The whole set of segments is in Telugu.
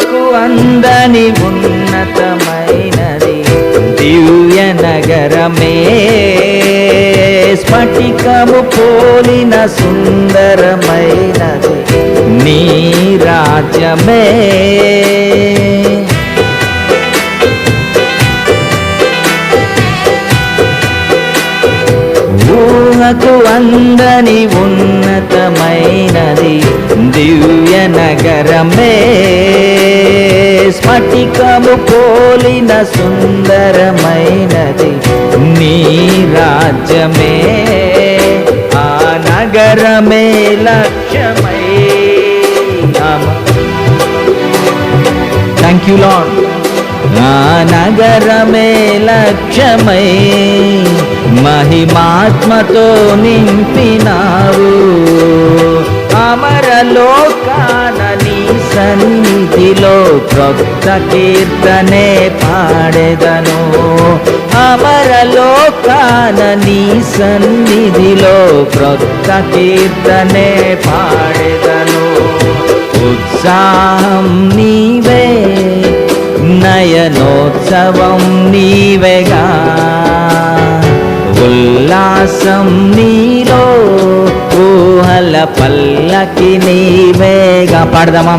ఊహకు అందని ఉన్నతమైనది దివ్య నగరమే, స్ఫటికము పోలిన సుందరమైనది నీ రాజ్యమే. ఊహకు అందని ఉన్నతమైనది దివ్య నగరమే, స్ఫటికము పోలిన సుందరమైనది నీ రాజ్యమే. ఆ నగరమే లక్ష్యమై. Thank you lord. ఆ నగరమే లక్ష్యమై మహిమాత్మతో నింపినావు. అమరలోకాన నీ సన్నిధిలో క్రొత్త కీర్తనే పాడెదను. అమరలోకాన నీ సన్నిధిలో క్రొత్త కీర్తనే పాడెదను. ఉత్సాహం నీవే, నయనోత్సవం నీవేగా, ఉల్లాసం నీలో, ఊహల పల్లకి నీవేగా. పాడదామా?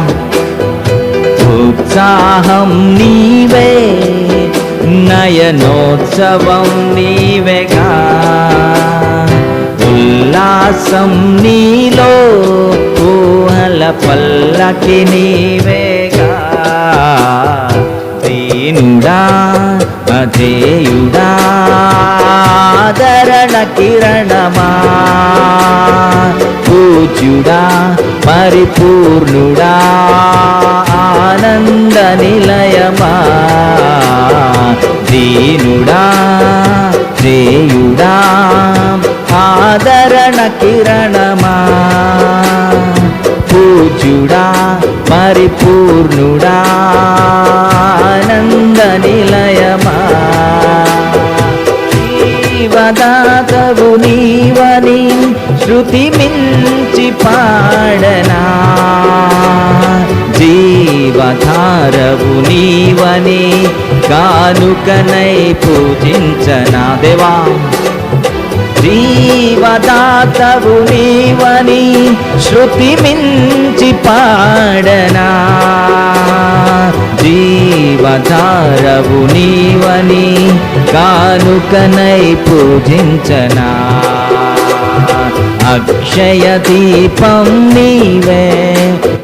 ఉత్సాహం నీవే, నయనోత్సవం నీవేగా, ఉల్లాసం నీలో, ఊహల పల్లకి నీవేగా. దీనుడా అజేయుడా ఆదరణ కిరణమా, పూజ్యుడా పరిపూర్ణుడా ఆనంద నిలయమా. దీనుడా జేయుడా ఆదరణ కిరణమా, పూజ్యుడా పరిపూర్ణుడా ఆనంద నిలయమా. జీవదాతవు నీవని శృతి మించి పాడనా, జీవధారవు నీవని కానుకనై పూజించనా. దేవా జీవదాతవు నీవని శృతి మించి పాడనా, జీవధారవు నీవని కానుకనై పూజించనా. అక్షయ దీపం నీవే,